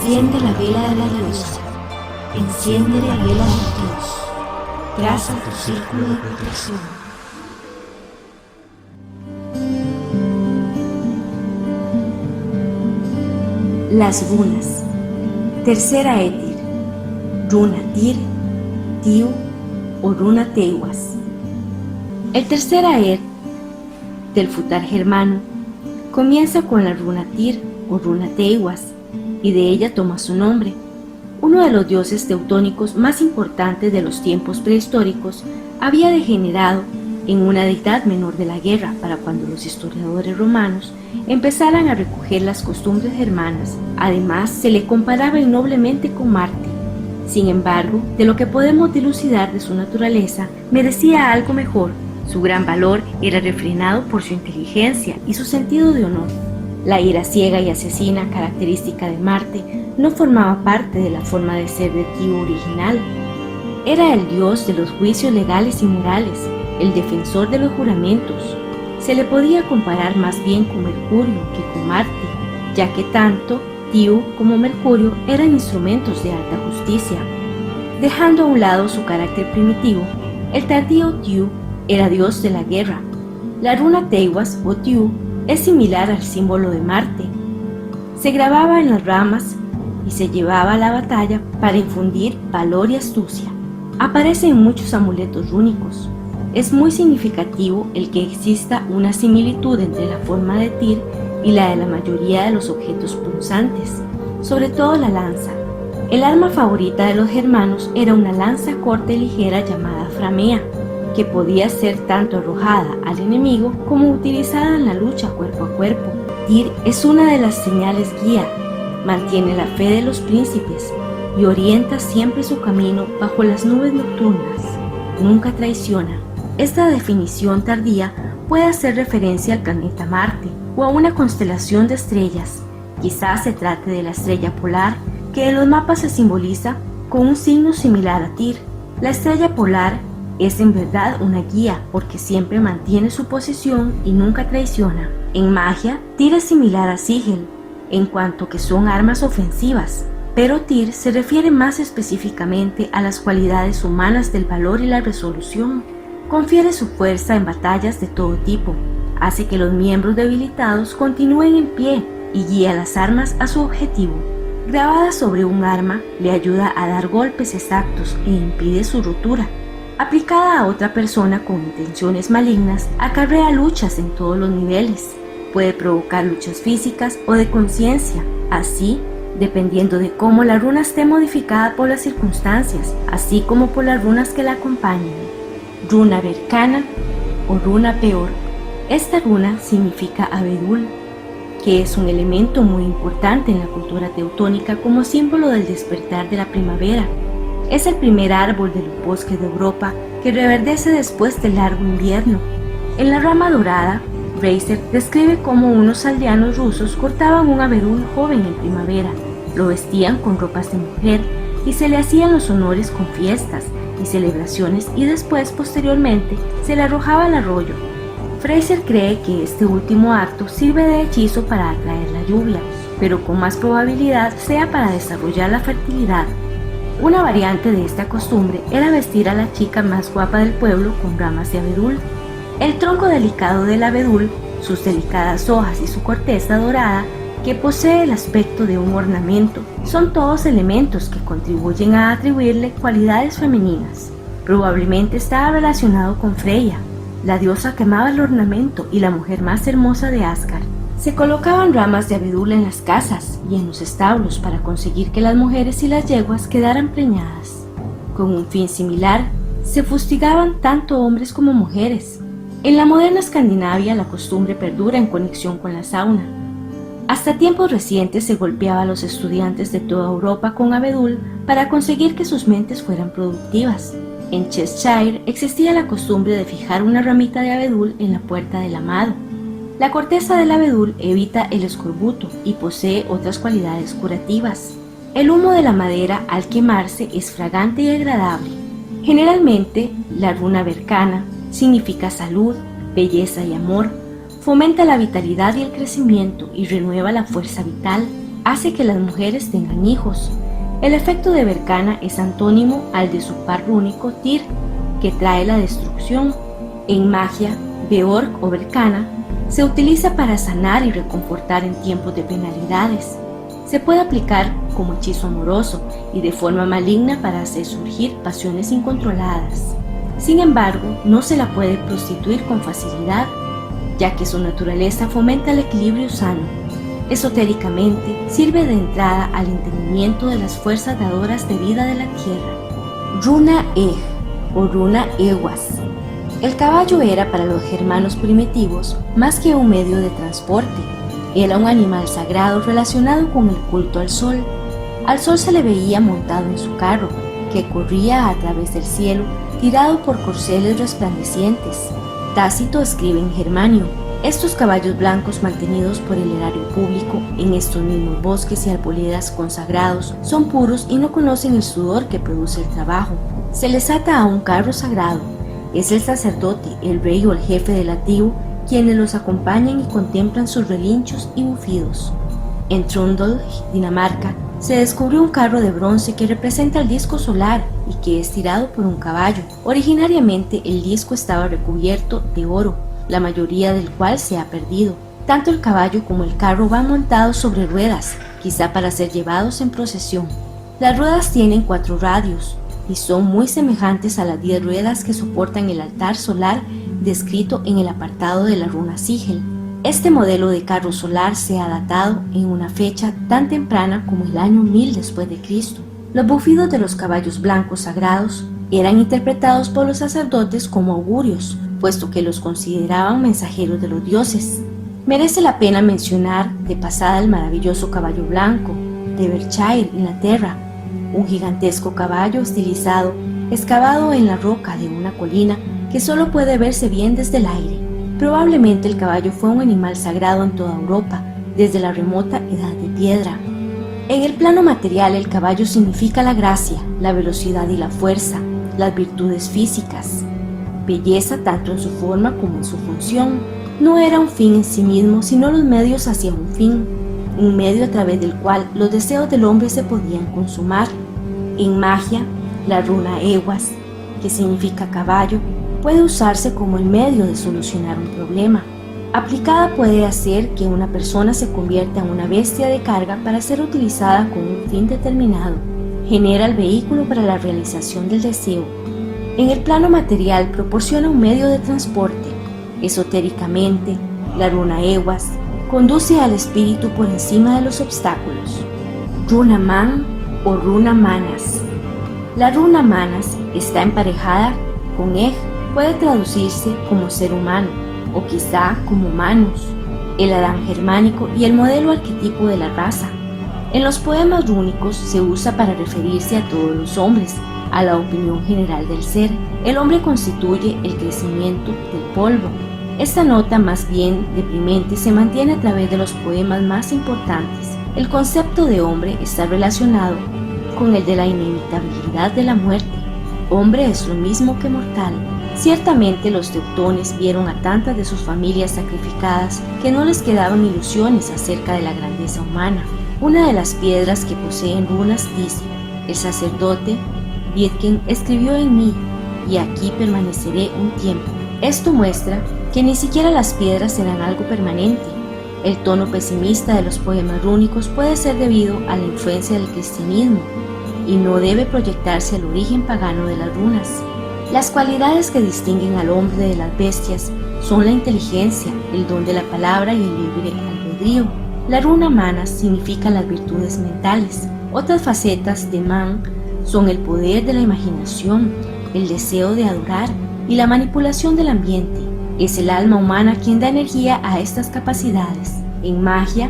Enciende la vela de la diosa, enciende la vela del dios, traza tu círculo de protección. Las runas. Tercera Étir, runa Tir, Tiu o runa Teiwas. El tercer Aer del futar germano comienza con la runa Tir o runa Teiwas y de ella toma su nombre. Uno de los dioses teutónicos más importantes de los tiempos prehistóricos había degenerado en una deidad menor de la guerra para cuando los historiadores romanos empezaran a recoger las costumbres germanas. Además, se le comparaba innoblemente con Marte. Sin embargo, de lo que podemos dilucidar de su naturaleza, merecía algo mejor. Su gran valor era refrenado por su inteligencia y su sentido de honor. La ira ciega y asesina característica de Marte no formaba parte de la forma de ser de Tiu original. Era el dios de los juicios legales y morales, el defensor de los juramentos. Se le podía comparar más bien con Mercurio que con Marte, ya que tanto Tiu como Mercurio eran instrumentos de alta justicia. Dejando a un lado su carácter primitivo, el tardío Tiu era dios de la guerra. La runa Teiwas o Tiu es similar al símbolo de Marte. Se grababa en las ramas y se llevaba a la batalla para infundir valor y astucia. Aparece en muchos amuletos rúnicos. Es muy significativo el que exista una similitud entre la forma de Tir y la de la mayoría de los objetos punzantes, sobre todo la lanza. El arma favorita de los germanos era una lanza corta y ligera llamada framea, que podía ser tanto arrojada al enemigo como utilizada en la lucha cuerpo a cuerpo. Tir es una de las señales guía, mantiene la fe de los príncipes y orienta siempre su camino bajo las nubes nocturnas. Nunca traiciona. Esta definición tardía puede hacer referencia al planeta Marte o a una constelación de estrellas. Quizás se trate de la estrella polar, que en los mapas se simboliza con un signo similar a Tir. La estrella polar es en verdad una guía porque siempre mantiene su posición y nunca traiciona. En magia, Tir es similar a Sigil, en cuanto que son armas ofensivas, pero Tir se refiere más específicamente a las cualidades humanas del valor y la resolución. Confiere su fuerza en batallas de todo tipo, hace que los miembros debilitados continúen en pie y guía las armas a su objetivo. Grabada sobre un arma, le ayuda a dar golpes exactos e impide su rotura. Aplicada a otra persona con intenciones malignas, acarrea luchas en todos los niveles. Puede provocar luchas físicas o de conciencia, así dependiendo de cómo la runa esté modificada por las circunstancias, así como por las runas que la acompañen. Runa Berkana o runa Peor. Esta runa significa abedul, que es un elemento muy importante en la cultura teutónica como símbolo del despertar de la primavera. Es el primer árbol de los bosques de Europa que reverdece después del largo invierno. En la rama dorada, Reiser describe cómo unos aldeanos rusos cortaban un abedul joven en primavera, lo vestían con ropas de mujer y se le hacían los honores con fiestas y celebraciones y después, posteriormente, se le arrojaba al arroyo. Fraser cree que este último acto sirve de hechizo para atraer la lluvia, pero con más probabilidad sea para desarrollar la fertilidad. Una variante de esta costumbre era vestir a la chica más guapa del pueblo con ramas de abedul. El tronco delicado del abedul, sus delicadas hojas y su corteza dorada, que posee el aspecto de un ornamento, son todos elementos que contribuyen a atribuirle cualidades femeninas. Probablemente estaba relacionado con Freya, la diosa que amaba el ornamento y la mujer más hermosa de Asgard. Se colocaban ramas de abedul en las casas y en los establos para conseguir que las mujeres y las yeguas quedaran preñadas. Con un fin similar, se fustigaban tanto hombres como mujeres. En la moderna Escandinavia la costumbre perdura en conexión con la sauna. Hasta tiempos recientes se golpeaba a los estudiantes de toda Europa con abedul para conseguir que sus mentes fueran productivas. En Cheshire existía la costumbre de fijar una ramita de abedul en la puerta del amado. La corteza del abedul evita el escorbuto y posee otras cualidades curativas. El humo de la madera al quemarse es fragante y agradable. Generalmente, la runa Berkana significa salud, belleza y amor. Fomenta la vitalidad y el crecimiento y renueva la fuerza vital. hace que las mujeres tengan hijos. El efecto de Berkana es antónimo al de su par rúnico Tyr, que trae la destrucción. En magia, Beorg o Berkana se utiliza para sanar y reconfortar en tiempos de penalidades. Se puede aplicar como hechizo amoroso y de forma maligna para hacer surgir pasiones incontroladas. Sin embargo, no se la puede prostituir con facilidad, ya que su naturaleza fomenta el equilibrio sano. Esotéricamente, sirve de entrada al entendimiento de las fuerzas dadoras de vida de la tierra. Runa Eg o Runa Ewas. El caballo era para los germanos primitivos más que un medio de transporte. Era un animal sagrado relacionado con el culto al sol. Al sol se le veía montado en su carro, que corría a través del cielo, tirado por corceles resplandecientes. Tácito escribe en Germanio: estos caballos blancos mantenidos por el erario público en estos mismos bosques y arboledas consagrados son puros y no conocen el sudor que produce el trabajo. Se les ata a un carro sagrado. Es el sacerdote, el rey o el jefe de la tribu quienes los acompañan y contemplan sus relinchos y bufidos. En Trundle, Dinamarca, se descubrió un carro de bronce que representa el disco solar y que es tirado por un caballo. Originariamente el disco estaba recubierto de oro, la mayoría del cual se ha perdido. Tanto el caballo como el carro van montados sobre ruedas, quizá para ser llevados en procesión. Las ruedas tienen 4 radios y son muy semejantes a las 10 ruedas que soportan el altar solar descrito en el apartado de la runa Sigel. Este modelo de carro solar se ha datado en una fecha tan temprana como el año 1000 después de Cristo. Los bufidos de los caballos blancos sagrados eran interpretados por los sacerdotes como augurios, puesto que los consideraban mensajeros de los dioses. Merece la pena mencionar de pasada el maravilloso caballo blanco de Berkshire, Inglaterra, un gigantesco caballo estilizado, excavado en la roca de una colina que solo puede verse bien desde el aire. Probablemente el caballo fue un animal sagrado en toda Europa, desde la remota Edad de Piedra. En el plano material, el caballo significa la gracia, la velocidad y la fuerza, las virtudes físicas, belleza tanto en su forma como en su función. No era un fin en sí mismo, sino los medios hacia un fin, un medio a través del cual los deseos del hombre se podían consumar. En magia, la runa Ewas, que significa caballo, puede usarse como el medio de solucionar un problema. Aplicada puede hacer que una persona se convierta en una bestia de carga para ser utilizada con un fin determinado. Genera el vehículo para la realización del deseo. En el plano material proporciona un medio de transporte. Esotéricamente, la runa Ewas conduce al espíritu por encima de los obstáculos. Runa Man o runa Manas. La runa Manas está emparejada con Eg. Puede traducirse como ser humano o quizá como Manus, el Adán germánico y el modelo arquetipo de la raza. En los poemas rúnicos se usa para referirse a todos los hombres, a la opinión general del ser. El hombre constituye el crecimiento del polvo. Esta nota más bien deprimente se mantiene a través de los poemas más importantes. El concepto de hombre está relacionado con el de la inevitabilidad de la muerte. Hombre es lo mismo que mortal. Ciertamente los teutones vieron a tantas de sus familias sacrificadas que no les quedaban ilusiones acerca de la grandeza humana. Una de las piedras que poseen runas dice: el sacerdote Vietken escribió en mí, y aquí permaneceré un tiempo. Esto muestra que ni siquiera las piedras eran algo permanente. El tono pesimista de los poemas rúnicos puede ser debido a la influencia del cristianismo y no debe proyectarse al origen pagano de las runas. Las cualidades que distinguen al hombre de las bestias son la inteligencia, el don de la palabra y el libre albedrío. La runa Manas significa las virtudes mentales. Otras facetas de Man son el poder de la imaginación, el deseo de adorar y la manipulación del ambiente. Es el alma humana quien da energía a estas capacidades. En magia,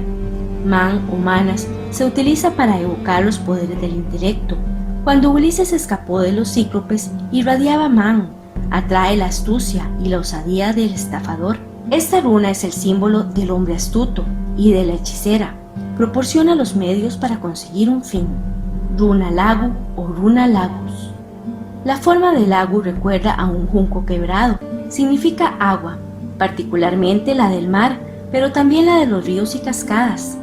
Man o Manas se utiliza para evocar los poderes del intelecto. Cuando Ulises escapó de los cíclopes, irradiaba Man, atrae la astucia y la osadía del estafador. Esta runa es el símbolo del hombre astuto y de la hechicera. Proporciona los medios para conseguir un fin. Runa Lagu o runa Lagus. La forma del lago recuerda a un junco quebrado. Significa agua, particularmente la del mar, pero también la de los ríos y cascadas.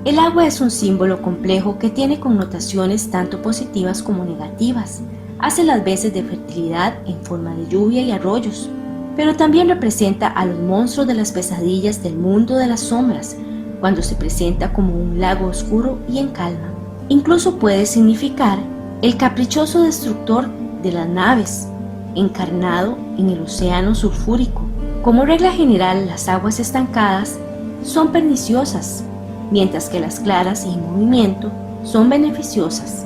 El agua es un símbolo complejo que tiene connotaciones tanto positivas como negativas. Hace las veces de fertilidad en forma de lluvia y arroyos, pero también representa a los monstruos de las pesadillas del mundo de las sombras, cuando se presenta como un lago oscuro y en calma. Incluso puede significar el caprichoso destructor de las naves, encarnado en el océano sulfúrico. Como regla general, las aguas estancadas son perniciosas, mientras que las claras y en movimiento son beneficiosas.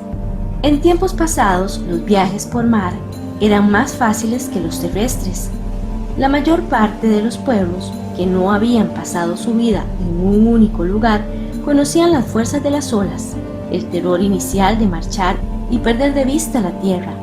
En tiempos pasados, los viajes por mar eran más fáciles que los terrestres. La mayor parte de los pueblos que no habían pasado su vida en un único lugar conocían las fuerzas de las olas, el terror inicial de marchar y perder de vista la tierra,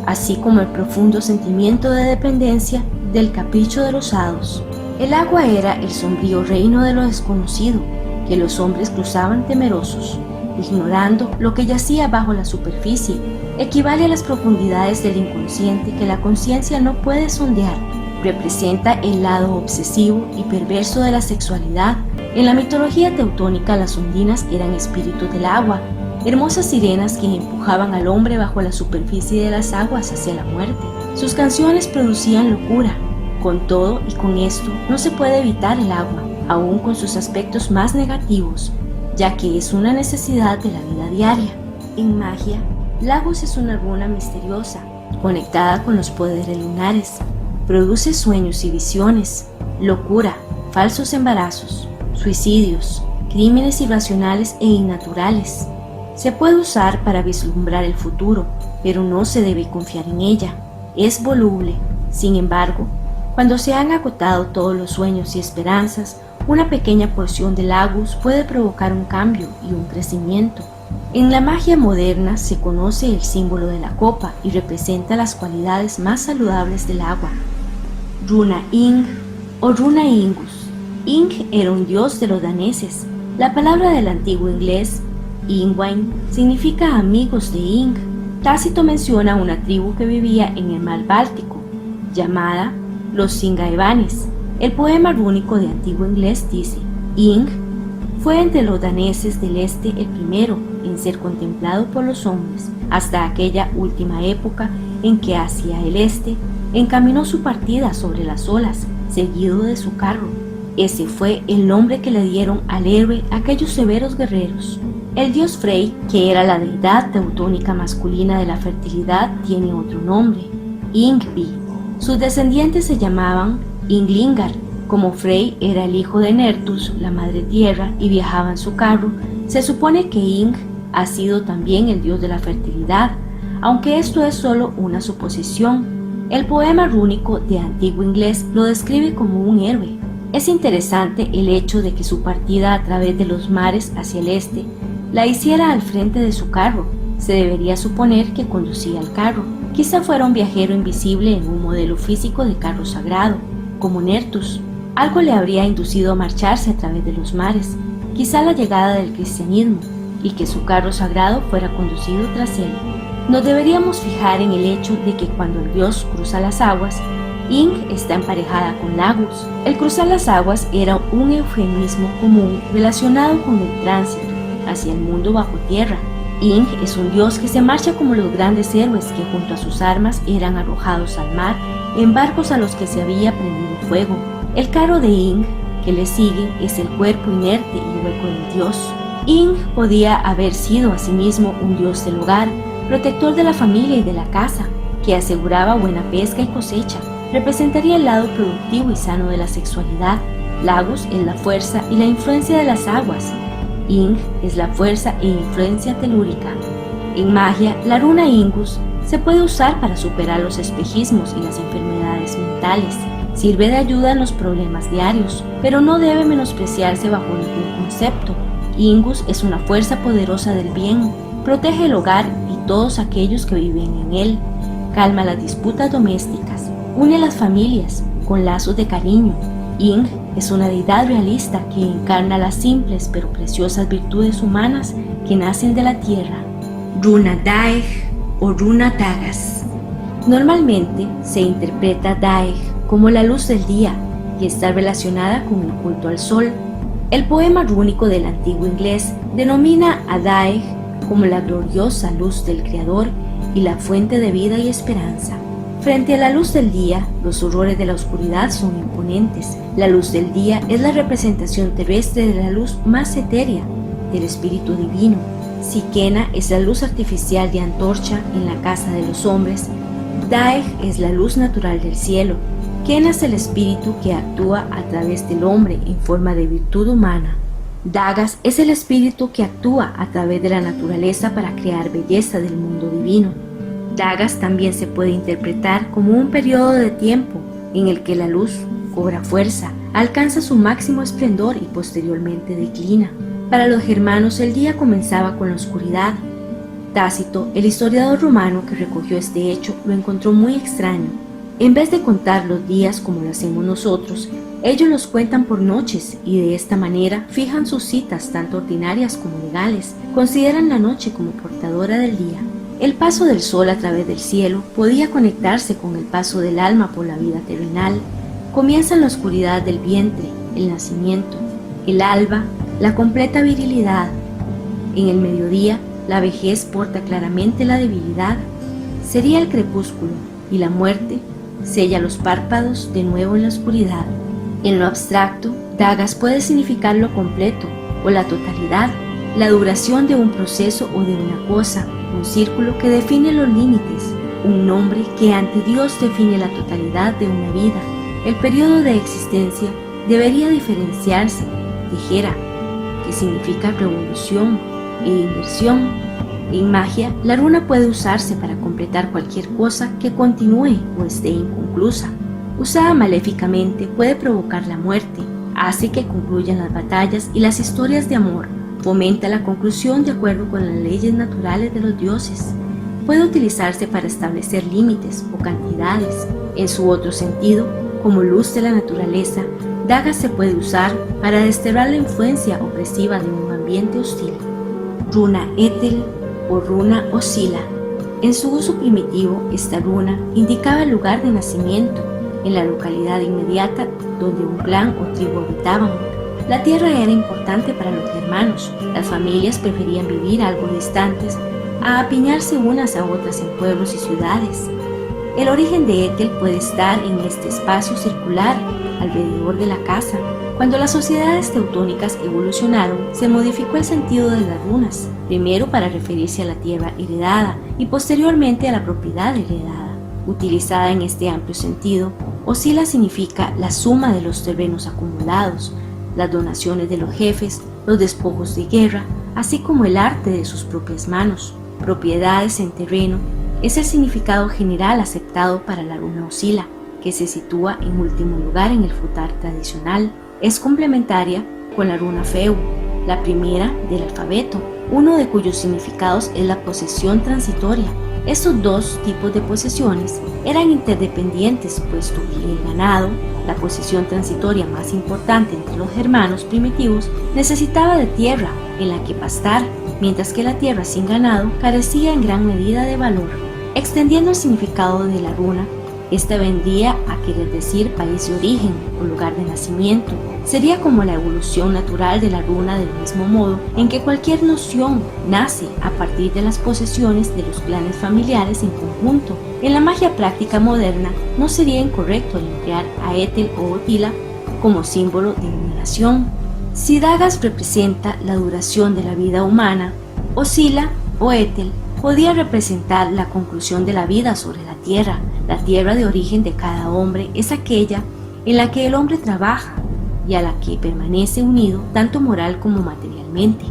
así como el profundo sentimiento de dependencia del capricho de los hados. El agua era el sombrío reino de lo desconocido, que los hombres cruzaban temerosos, ignorando lo que yacía bajo la superficie. Equivale a las profundidades del inconsciente que la conciencia no puede sondear. Representa el lado obsesivo y perverso de la sexualidad. En la mitología teutónica, las ondinas eran espíritus del agua, hermosas sirenas que empujaban al hombre bajo la superficie de las aguas hacia la muerte. Sus canciones producían locura. Con todo y con esto, no se puede evitar el agua, aún con sus aspectos más negativos, ya que es una necesidad de la vida diaria. En magia, Lagos es una runa misteriosa, conectada con los poderes lunares. Produce sueños y visiones, locura, falsos embarazos, suicidios, crímenes irracionales e innaturales. Se puede usar para vislumbrar el futuro, pero no se debe confiar en ella. Es voluble. Sin embargo, cuando se han agotado todos los sueños y esperanzas, una pequeña porción de Lagos puede provocar un cambio y un crecimiento. En la magia moderna se conoce el símbolo de la copa y representa las cualidades más saludables del agua. Runa Ing o Runa Ingus. Ing era un dios de los daneses. La palabra del antiguo inglés, Ingvain, significa amigos de Ing. Tácito menciona una tribu que vivía en el mar Báltico, llamada los Singaevanes. El poema rúnico de antiguo inglés dice: Ing fue entre los daneses del este el primero en ser contemplado por los hombres, hasta aquella última época en que hacia el este encaminó su partida sobre las olas, seguido de su carro. Ese fue el nombre que le dieron al héroe aquellos severos guerreros. El dios Frey, que era la deidad teutónica masculina de la fertilidad, tiene otro nombre, Ingvi. Sus descendientes se llamaban Inglingar. Como Frey era el hijo de Nertus, la madre tierra, y viajaba en su carro, se supone que Ing ha sido también el dios de la fertilidad, aunque esto es solo una suposición. El poema rúnico de antiguo inglés lo describe como un héroe. Es interesante el hecho de que su partida a través de los mares hacia el este la hiciera al frente de su carro. Se debería suponer que conducía el carro. Quizá fuera un viajero invisible en un modelo físico de carro sagrado, como Nertus. Algo le habría inducido a marcharse a través de los mares, quizá la llegada del cristianismo, y que su carro sagrado fuera conducido tras él. Nos deberíamos fijar en el hecho de que cuando el dios cruza las aguas, Ing está emparejada con Lagos. El cruzar las aguas era un eufemismo común relacionado con el tránsito hacia el mundo bajo tierra. Ing es un dios que se marcha como los grandes héroes que junto a sus armas eran arrojados al mar en barcos a los que se había prendido fuego. El carro de Ing que le sigue es el cuerpo inerte y hueco del dios. Ing podía haber sido asimismo un dios del hogar, protector de la familia y de la casa, que aseguraba buena pesca y cosecha. Representaría el lado productivo y sano de la sexualidad. Lagos es la fuerza y la influencia de las aguas. Ing es la fuerza e influencia telúrica. En magia, la runa Ingus se puede usar para superar los espejismos y las enfermedades mentales. Sirve de ayuda en los problemas diarios, pero no debe menospreciarse bajo ningún concepto. Ingus es una fuerza poderosa del bien, protege el hogar y todos aquellos que viven en él, calma las disputas domésticas, une a las familias con lazos de cariño. Ing es una deidad realista que encarna las simples pero preciosas virtudes humanas que nacen de la tierra. Runa Daeg o Runa Tagas. Normalmente se interpreta Daeg como la luz del día y está relacionada con el culto al sol. El poema rúnico del antiguo inglés denomina a Daeg como la gloriosa luz del Creador y la fuente de vida y esperanza. Frente a la luz del día, los horrores de la oscuridad son imponentes. La luz del día es la representación terrestre de la luz más etérea, del Espíritu Divino. Si Kena es la luz artificial de antorcha en la casa de los hombres, Daeg es la luz natural del cielo. Kena es el espíritu que actúa a través del hombre en forma de virtud humana. Dagas es el espíritu que actúa a través de la naturaleza para crear belleza del mundo divino. Dagas también se puede interpretar como un periodo de tiempo en el que la luz cobra fuerza, alcanza su máximo esplendor y posteriormente declina. Para los germanos el día comenzaba con la oscuridad. Tácito, el historiador romano que recogió este hecho, lo encontró muy extraño. En vez de contar los días como lo hacemos nosotros, ellos los cuentan por noches y de esta manera fijan sus citas tanto ordinarias como legales, consideran la noche como portadora del día. El paso del sol a través del cielo podía conectarse con el paso del alma por la vida terrenal. Comienza en la oscuridad del vientre, el nacimiento, el alba, la completa virilidad. En el mediodía, la vejez porta claramente la debilidad. Sería el crepúsculo y la muerte sella los párpados de nuevo en la oscuridad. En lo abstracto, Dagas puede significar lo completo o la totalidad, la duración de un proceso o de una cosa, un círculo que define los límites, un nombre que ante Dios define la totalidad de una vida. El periodo de existencia debería diferenciarse de Hera, que significa revolución e inversión. En magia, la runa puede usarse para completar cualquier cosa que continúe o esté inconclusa. Usada maléficamente puede provocar la muerte, hace que concluyan las batallas y las historias de amor, fomenta la conclusión de acuerdo con las leyes naturales de los dioses. Puede utilizarse para establecer límites o cantidades. En su otro sentido, como luz de la naturaleza, Dagas se puede usar para desterrar la influencia opresiva de un ambiente hostil. Runa Ethel o runa Osila. En su uso primitivo, esta runa indicaba el lugar de nacimiento, en la localidad inmediata donde un clan o tribu habitaban. La tierra era importante para los germanos. Las familias preferían vivir algo distantes a apiñarse unas a otras en pueblos y ciudades. El origen de Ethel puede estar en este espacio circular alrededor de la casa. Cuando las sociedades teutónicas evolucionaron, se modificó el sentido de las runas, primero para referirse a la tierra heredada y posteriormente a la propiedad heredada. Utilizada en este amplio sentido, Osila significa la suma de los terrenos acumulados, las donaciones de los jefes, los despojos de guerra, así como el arte de sus propias manos. Propiedades en terreno es el significado general aceptado para la runa Osila, que se sitúa en último lugar en el futar tradicional. Es complementaria con la runa Feu, la primera del alfabeto, uno de cuyos significados es la posesión transitoria. Estos dos tipos de posesiones eran interdependientes, puesto que el ganado, la posesión transitoria más importante entre los germanos primitivos, necesitaba de tierra en la que pastar, mientras que la tierra sin ganado carecía en gran medida de valor. Extendiendo el significado de la runa, esta vendría a querer decir país de origen o lugar de nacimiento. Sería como la evolución natural de la runa, del mismo modo en que cualquier noción nace a partir de las posesiones de los clanes familiares en conjunto. En la magia práctica moderna no sería incorrecto emplear a Ethel o Otila como símbolo de numeración. Si Dagas representa la duración de la vida humana, Osila o Ethel podía representar la conclusión de la vida sobre la tierra. La tierra de origen de cada hombre es aquella en la que el hombre trabaja y a la que permanece unido tanto moral como materialmente.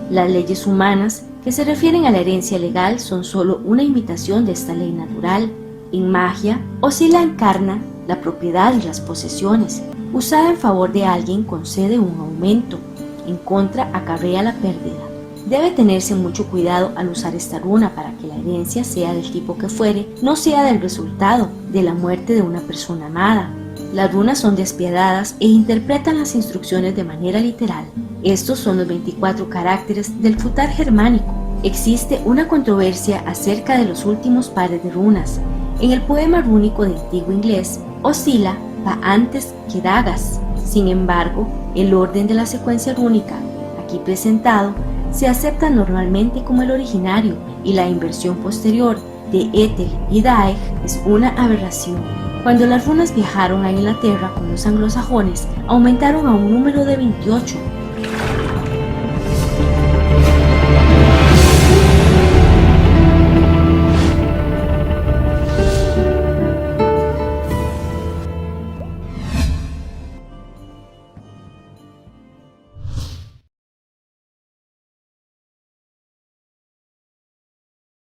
Las leyes humanas que se refieren a la herencia legal son solo una imitación de esta ley natural. En magia, Osila encarna la propiedad y las posesiones. Usada en favor de alguien concede un aumento, en contra acarrea la pérdida. Debe tenerse mucho cuidado al usar esta runa para que la herencia, sea del tipo que fuere, no sea del resultado de la muerte de una persona amada. Las runas son despiadadas e interpretan las instrucciones de manera literal. Estos son los 24 caracteres del futar germánico. Existe una controversia acerca de los últimos pares de runas. En el poema rúnico de antiguo inglés, Osila va antes que Dagas. Sin embargo, el orden de la secuencia rúnica, aquí presentado, se acepta normalmente como el originario y la inversión posterior de Ethel y Daeg es una aberración. Cuando las runas viajaron a Inglaterra con los anglosajones, aumentaron a un número de 28,